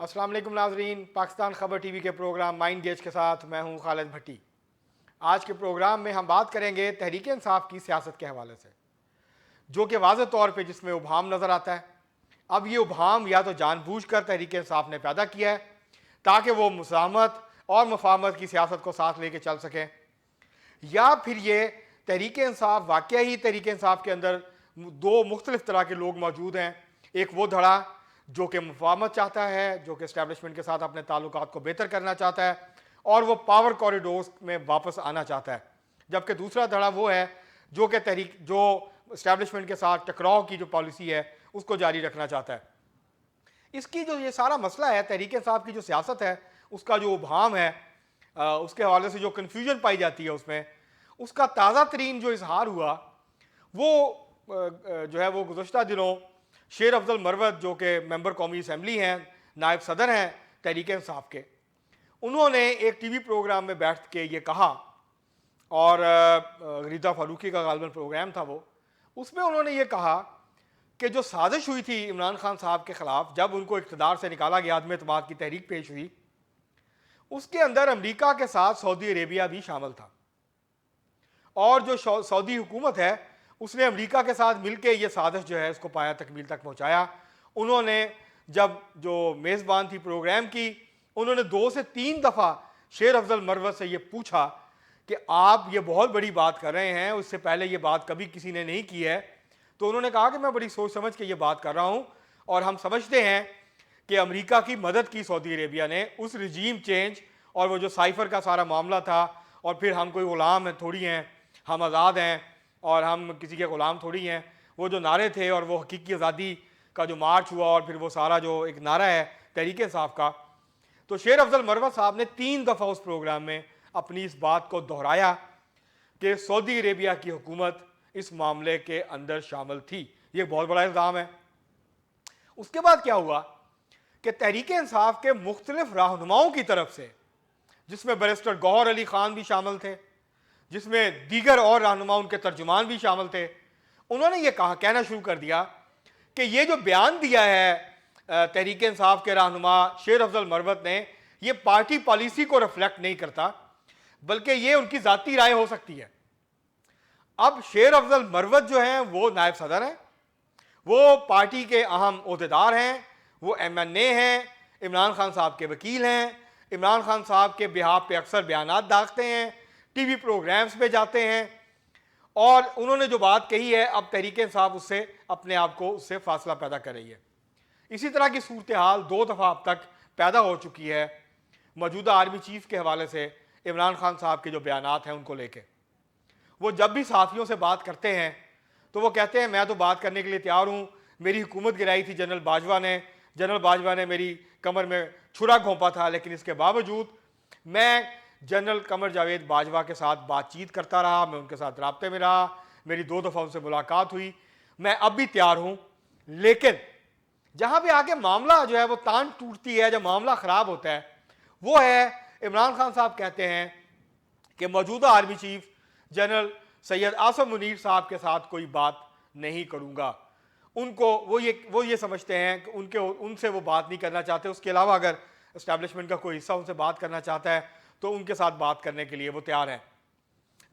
अस्सलाम वालेकुम नाजरीन, पाकिस्तान खबर टीवी के प्रोग्राम माइंड गेज के साथ मैं हूं खालिद भट्टी। आज के प्रोग्राम में हम बात करेंगे तहरीक इंसाफ की सियासत के हवाले से, जो कि वाज़ेह तौर पे जिसमें उभाम नज़र आता है। अब ये उभाम या तो जानबूझकर तहरीक इंसाफ ने पैदा किया है ताकि वो मुसामत और मुफाहमत की सियासत को साथ लेके चल सकें, या फिर ये तहरीक इंसाफ वाकई ही तहरीक इंसाफ के अंदर दो मुख्तलिफ तरह के लोग मौजूद हैं। एक वो धड़ा जो कि मुफाहमत चाहता है, जो कि इस्टेब्लिशमेंट के साथ अपने ताल्लुकात को बेहतर करना चाहता है और वो पावर कॉरिडोर्स में वापस आना चाहता है, जबकि दूसरा धड़ा वो है जो कि जो इस्टेब्लिशमेंट के साथ टकराव की जो पॉलिसी है उसको जारी रखना चाहता है। इसकी जो ये सारा मसला है, तहरीक इंसाफ की जो सियासत है उसका जो उभाम है, उसके हवाले से जो कन्फ्यूजन पाई जाती है उसमें, उसका ताज़ा तरीन जो इजहार हुआ वो जो है वो गुज़श्ता दिनों शेर अफजल मरवत जो कि मेंबर कौमी असम्बली हैं, नायब सदर हैं तहरीक इंसाफ के, उन्होंने एक टीवी प्रोग्राम में बैठ के ये कहा, और रिदा फारूकी का गालिबन प्रोग्राम था वो, उसमें उन्होंने ये कहा कि जो साजिश हुई थी इमरान खान साहब के ख़िलाफ़ जब उनको इक़्तिदार से निकाला गया, आदम एतमाद की तहरीक पेश हुई, उसके अंदर अमरीका के साथ सऊदी अरेबिया भी शामिल था। और जो सऊदी हुकूमत है उसने अमेरिका के साथ मिलकर ये साजिश जो है उसको पाया तकमील तक पहुंचाया। उन्होंने जब जो मेज़बान थी प्रोग्राम की, उन्होंने 2 से 3 दफ़ा शेर अफजल मरवत से ये पूछा कि आप ये बहुत बड़ी बात कर रहे हैं, उससे पहले ये बात कभी किसी ने नहीं की है। तो उन्होंने कहा कि मैं बड़ी सोच समझ के ये बात कर रहा हूँ, और हम समझते हैं कि अमेरिका की मदद की सऊदी अरेबिया ने, उस रजीम चेंज और वो जो साइफर का सारा मामला था, और फिर हम कोई ग़ुलाम हैं थोड़ी हैं, हम आज़ाद हैं और हम किसी के ग़ुलाम थोड़ी हैं, वो जो नारे थे और वो हकीकी आज़ादी का जो मार्च हुआ और फिर वो सारा जो एक नारा है तहरीक इंसाफ का, तो शेर अफजल मरवत साहब ने 3 दफ़ा उस प्रोग्राम में अपनी इस बात को दोहराया कि सऊदी अरेबिया की हुकूमत इस मामले के अंदर शामिल थी। ये बहुत बड़ा इल्ज़ाम है। उसके बाद क्या हुआ कि तहरीक इंसाफ के मुख्तलिफ रहनुमाओं की तरफ से, जिसमें बैरिस्टर गौहर अली ख़ान भी शामिल थे, जिसमें दीगर और रहनुमा उनके तर्जुमान भी शामिल थे, उन्होंने ये कहना शुरू कर दिया कि ये जो बयान दिया है तहरीक इंसाफ के रहनुमा शेर अफजल मरवत ने, ये पार्टी पॉलिसी को रिफ्लेक्ट नहीं करता, बल्कि ये उनकी ज़ाती राय हो सकती है। अब शेर अफजल मरवत जो हैं वो नायब सदर हैं, वो पार्टी के अहम ओहदेदार हैं, वो MNA हैं, इमरान खान साहब के वकील हैं, इमरान खान साहब के बिहाफ पे अक्सर बयानात दागते हैं, टीवी प्रोग्राम्स पे जाते हैं, और उन्होंने जो बात कही है अब तहरीक इंसाफ उससे अपने आप को उससे फासला पैदा कर रही है। इसी तरह की सूरत हाल 2 दफ़ा अब तक पैदा हो चुकी है मौजूदा आर्मी चीफ के हवाले से। इमरान खान साहब के जो बयानात हैं उनको लेके, वो जब भी सहाफ़ियों से बात करते हैं तो वो कहते हैं मैं तो बात करने के लिए तैयार हूँ, मेरी हुकूमत गिराई थी जनरल बाजवा ने मेरी कमर में छुरा घोंपा था, लेकिन इसके बावजूद मैं जनरल कमर जावेद बाजवा के साथ बातचीत करता रहा, मैं उनके साथ राब्ते में रहा, मेरी 2 दफ़ा उनसे मुलाकात हुई, मैं अब भी तैयार हूँ। लेकिन जहाँ पे आके मामला जो है वो तान टूटती है, जब मामला ख़राब होता है, वो है इमरान खान साहब कहते हैं कि मौजूदा army chief general Syed Asim Munir साहब के साथ कोई बात नहीं करूँगा। उनको वो ये समझते हैं कि उनसे वो बात नहीं करना चाहते, उसके अलावा अगर इस्टेब्लिशमेंट का कोई हिस्सा उनसे बात करना चाहता है तो उनके साथ बात करने के लिए वो तैयार हैं।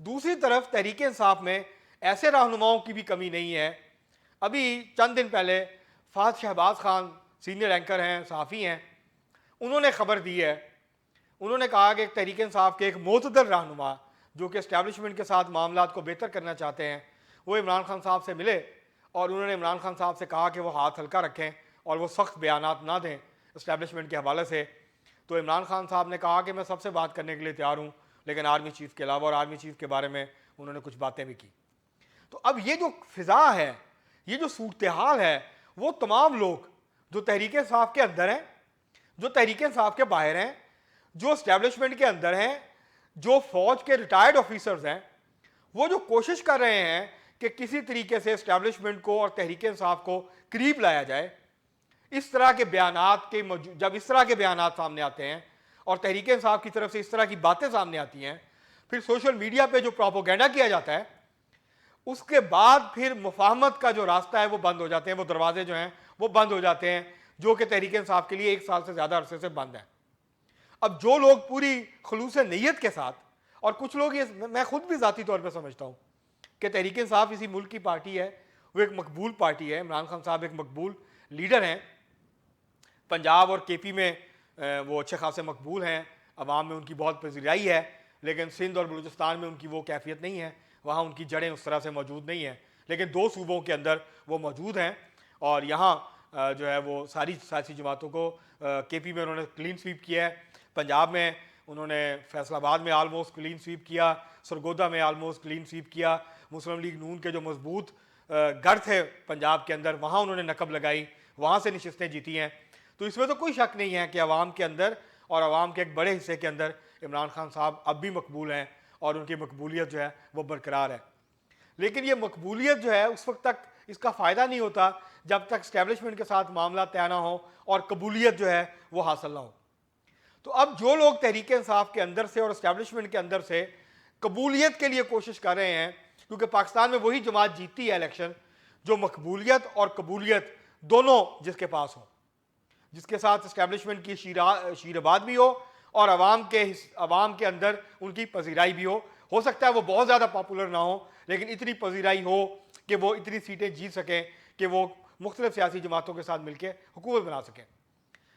दूसरी तरफ तहरीक इंसाफ में ऐसे रहनुमाओं की भी कमी नहीं है। अभी चंद दिन पहले फहद शहबाज खान सीनियर एंकर हैं, सहाफ़ी हैं, उन्होंने खबर दी है, उन्होंने कहा कि तहरीक इंसाफ के एक मोतदर रहनुमा जो कि इस्टेब्लिशमेंट के साथ मामलात को बेहतर करना चाहते हैं, वो इमरान खान साहब से मिले और उन्होंने इमरान खान साहब से कहा कि वो हाथ हल्का रखें और वो सख्त बयानात ना दें इस्टेब्लिशमेंट के हवाले से। तो इमरान खान साहब ने कहा कि मैं सबसे बात करने के लिए तैयार हूँ, लेकिन आर्मी चीफ के अलावा, और आर्मी चीफ के बारे में उन्होंने कुछ बातें भी की। तो अब ये जो फिज़ा है, ये जो सूरत हाल है, वो तमाम लोग जो तहरीक इंसाफ के अंदर हैं, जो तहरीक इंसाफ के बाहर हैं, जो इस्टेब्लिशमेंट के अंदर हैं, जो फौज के रिटायर्ड ऑफिसर्स हैं, वो जो कोशिश कर रहे हैं कि किसी तरीके से इस्टेब्लिशमेंट को और तहरीक इंसाफ को करीब लाया जाए। इस तरह के बयानात के जब इस तरह के बयानात सामने आते हैं और तहरीक इंसाफ की तरफ से इस तरह की बातें सामने आती हैं, फिर सोशल मीडिया पे जो प्रोपोगेंडा किया जाता है, उसके बाद फिर मुफाहमत का जो रास्ता है वो बंद हो जाते हैं, वो दरवाजे जो हैं वो बंद हो जाते हैं। जो कि तहरीक इंसाफ के लिए 1 साल से ज़्यादा अरसे से बंद है। अब जो लोग पूरी खलूस नीयत के साथ, और कुछ लोग ये मैं खुद भी ज़ाती तौर पर समझता हूँ कि तहरीक इंसाफ इसी मुल्क की पार्टी है, वो एक मकबूल पार्टी है, इमरान खान साहब एक मकबूल लीडर हैं, पंजाब और केपी में वो अच्छे खासे मकबूल हैं, अवाम में उनकी बहुत पजीराई है, लेकिन सिंध और बलूचिस्तान में उनकी वो कैफियत नहीं है, वहाँ उनकी जड़ें उस तरह से मौजूद नहीं हैं, लेकिन 2 सूबों के अंदर वो मौजूद हैं। और यहाँ जो है वो सारी सियासी जमातों को केपी में उन्होंने क्लीन स्वीप किया है, पंजाब में उन्होंने फैसलाबाद में आलमोस्ट क्लीन स्वीप किया, सरगोदा में आलमोस्ट क्लीन स्वीप किया, मुस्लिम लीग नून के जो मजबूत गढ़ थे पंजाब के अंदर वहाँ उन्होंने नकब लगाई, वहाँ से नशिस्तें जीती हैं। तो इसमें तो कोई शक नहीं है कि अवाम के अंदर और अवाम के एक बड़े हिस्से के अंदर इमरान खान साहब अब भी मकबूल हैं और उनकी मकबूलियत जो है वो बरकरार है। लेकिन ये मकबूलियत जो है उस वक्त तक इसका फ़ायदा नहीं होता जब तक इस्टेब्लिशमेंट के साथ मामला तय ना हो और कबूलियत जो है वो हासिल ना हो। तो अब जो लोग तहरीक इंसाफ के अंदर से और इस्टेब्लिशमेंट के अंदर से कबूलियत के लिए कोशिश कर रहे हैं, क्योंकि पाकिस्तान में वही जमात जीतती है इलेक्शन जो मकबूलियत और कबूलियत दोनों जिसके पास हो, जिसके साथ इस्टेब्लिशमेंट की शीरबाद भी हो और अवाम के अंदर उनकी पजीराई भी हो सकता है वो बहुत ज़्यादा पॉपुलर ना हो, लेकिन इतनी पजीराई हो कि वो इतनी सीटें जीत सकें कि वो मुख्तलिफ सियासी जमातों के साथ मिलकर हुकूमत बना सकें।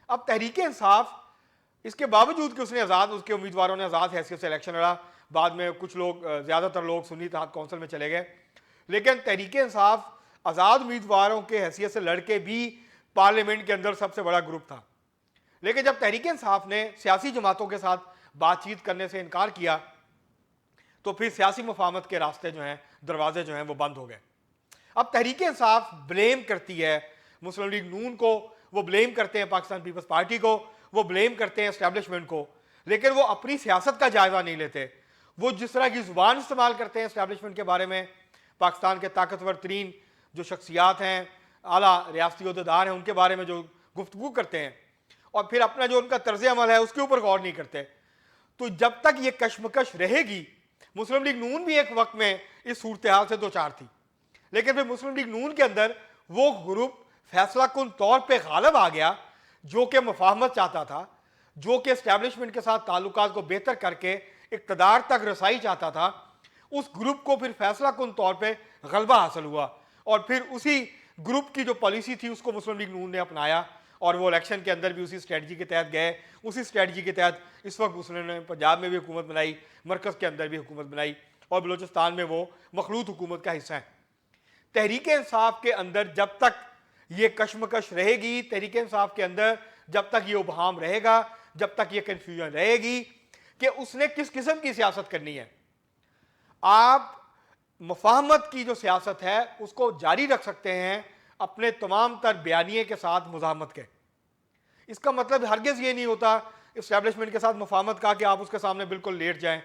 अब तहरीक इंसाफ इसके बावजूद कि उसके उम्मीदवारों ने आज़ाद हैसियत से इलेक्शन लड़ा, बाद में कुछ लोग ज़्यादातर लोग सुन्नी इत्तेहाद कौंसिल में चले गए, लेकिन तहरीक इंसाफ आज़ाद उम्मीदवारों के हैसियत से लड़के भी पार्लियामेंट के अंदर सबसे बड़ा ग्रुप था। लेकिन जब तहरीक इंसाफ ने सियासी जमातों के साथ बातचीत करने से इनकार किया तो फिर सियासी मुफाहमत के रास्ते जो हैं, दरवाजे जो हैं वो बंद हो गए। अब तहरीक इंसाफ ब्लेम करती है मुस्लिम लीग नून को, वो ब्लेम करते हैं पाकिस्तान पीपल्स पार्टी को, वो ब्लेम करते हैं एस्टेब्लिशमेंट को, लेकिन वो अपनी सियासत का जायजा नहीं लेते। वो जिस तरह की जुबान इस्तेमाल करते हैं एस्टेब्लिशमेंट के बारे में, पाकिस्तान के ताकतवर तरीन जो शख्सियात हैं, आला रियासती अहदेदार हैं, उनके बारे में जो गुफ्तगू करते हैं और फिर अपना जो उनका तर्ज अमल है उसके ऊपर गौर नहीं करते। तो जब तक ये कशमकश रहेगी, मुस्लिम लीग नून भी एक वक्त में इस सूरत हाल से दो चार थी, लेकिन फिर मुस्लिम लीग नून के अंदर वो ग्रुप फैसला कुन तौर पर गालिब आ गया जो कि मुफाहमत चाहता था, जो कि एस्टेब्लिशमेंट के साथ ताल्लुकात को बेहतर करके इक़्तिदार तक रसाई चाहता था। उस ग्रुप को फिर फैसला कुन तौर पे गलबा हासिल हुआ और फिर उसी ग्रुप की जो पॉलिसी थी उसको मुस्लिम लीग नून ने अपनाया और वो इलेक्शन के अंदर भी उसी स्ट्रेटजी के तहत गए। उसी स्ट्रेटजी के तहत इस वक्त उसने पंजाब में भी हुकूमत बनाई, मरकज़ के अंदर भी हुकूमत बनाई और बलूचिस्तान में वो मखलूत हुकूमत का हिस्सा है। तहरीक इंसाफ के अंदर जब तक ये कशमकश रहेगी, तहरीक इंसाफ के अंदर जब तक ये उबहाम रहेगा, जब तक ये कन्फ्यूजन रहेगी कि उसने किस किस्म की सियासत करनी है, आप मुफाहमत की जो सियासत है उसको जारी रख सकते हैं अपने तमाम तर बयानिए के साथ मुज़ाहमत के। इसका मतलब हरगिज़ ये नहीं होता इस्टेब्लिशमेंट के साथ मुफाहमत का कि आप उसके सामने बिल्कुल लेट जाएं,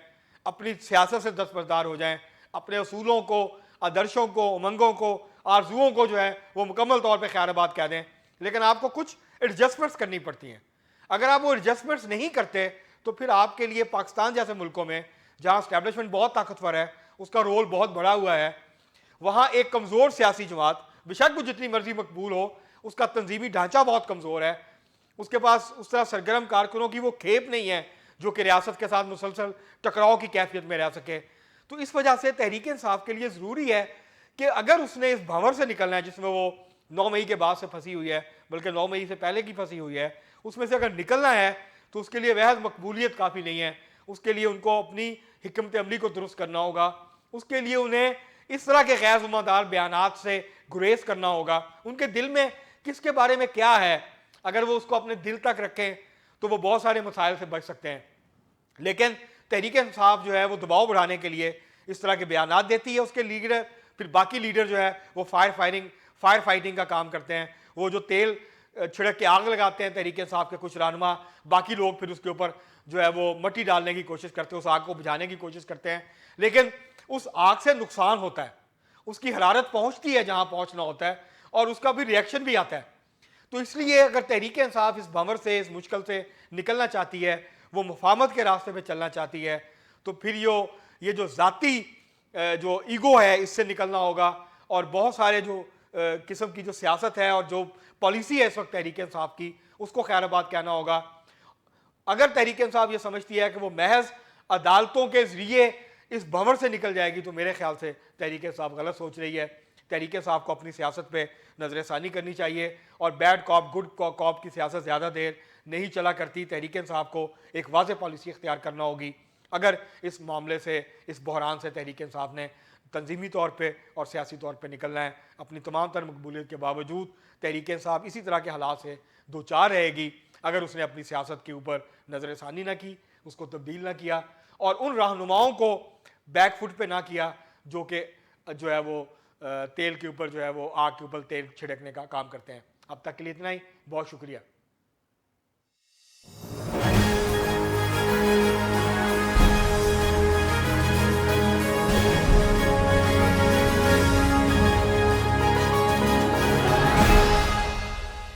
अपनी सियासत से दस्तबरदार हो जाएं, अपने असूलों को, आदर्शों को, उमंगों को, आरजुओं को जो है वो मुकम्मल तौर पर खैराबाद कह दें, लेकिन आपको कुछ एडजस्टमेंट्स करनी पड़ती हैं। अगर आप वो एडजस्टमेंट्स नहीं करते तो फिर आपके लिए पाकिस्तान जैसे मुल्कों में जहाँ इस्टेब्लिशमेंट बहुत ताकतवर है, उसका रोल बहुत बड़ा हुआ है, वहाँ एक कमज़ोर सियासी जमात बेशक वो जितनी मर्जी मकबूल हो, उसका तंजीमी ढांचा बहुत कमज़ोर है, उसके पास उस तरह सरगर्म कारकुनों की वो खेप नहीं है जो कि रियासत के साथ मुसलसल टकराव की कैफियत में रह सके। तो इस वजह से तहरीक इंसाफ के लिए ज़रूरी है कि अगर उसने इस भंवर से निकलना है जिसमें वो 9 मई के बाद से फंसी हुई है, बल्कि 9 मई से पहले की फंसी हुई है, उसमें से अगर निकलना है तो उसके लिए वह मकबूलियत काफ़ी नहीं है। उसके लिए उनको अपनी हिकमत अमली को दुरुस्त करना होगा, उसके लिए उन्हें इस तरह के गैर ज़िम्मेदार बयानात से गुरेज करना होगा। उनके दिल में किसके बारे में क्या है, अगर वो उसको अपने दिल तक रखें तो वो बहुत सारे मसाइल से बच सकते हैं। लेकिन तहरीक इंसाफ जो है वो दबाव बढ़ाने के लिए इस तरह के बयानात देती है, उसके लीडर फिर बाकी लीडर जो है वो फायर फाइटिंग का काम करते हैं। वो जो तेल छिड़क के आग लगाते हैं तहरीक इंसाफ के कुछ रहनुमा, बाकी लोग फिर उसके ऊपर जो है वो मट्टी डालने की कोशिश करते हैं, उस आग को बुझाने की कोशिश करते हैं, लेकिन उस आग से नुकसान होता है, उसकी हरारत पहुंचती है जहां पहुंचना होता है और उसका भी रिएक्शन भी आता है। तो इसलिए अगर तहरीक इंसाफ इस भंवर से, इस मुश्किल से निकलना चाहती है, वो मुफाहमत के रास्ते पे चलना चाहती है, तो फिर ये जो ज़ाती जो ईगो है इससे निकलना होगा और बहुत सारे जो किस्म की जो सियासत है और जो पॉलिसी है इस वक्त तहरीक इंसाफ की, उसको खैराबाद कहना होगा। अगर तहरीक इंसाफ ये समझती है कि वो महज अदालतों के जरिए इस भंवर से निकल जाएगी, तो मेरे ख्याल से तहरीक इंसाफ गलत सोच रही है। तहरीक इंसाफ को अपनी सियासत पे नज़रसानी करनी चाहिए और बैड कॉप गुड कॉप की सियासत ज़्यादा देर नहीं चला करती। तहरीक इंसाफ को एक वाज़ेह पॉलिसी इख्तियार करना होगी। अगर इस मामले से, इस बहरान से तहरीक इंसाफ ने तंजीमी तौर पर और सियासी तौर पर निकलना है, अपनी तमाम तर मकबूलियत के बावजूद तहरीक इंसाफ इसी तरह के हालात से दो चार रहेगी अगर उसने अपनी सियासत के ऊपर नज़रसानी ना की, उसको तब्दील ना किया और उन रहनुमाओं को बैकफुट पे ना किया जो कि जो है वो तेल के ऊपर, जो है वो आग के ऊपर तेल छिड़कने का काम करते हैं। अब तक के लिए इतना ही, बहुत शुक्रिया।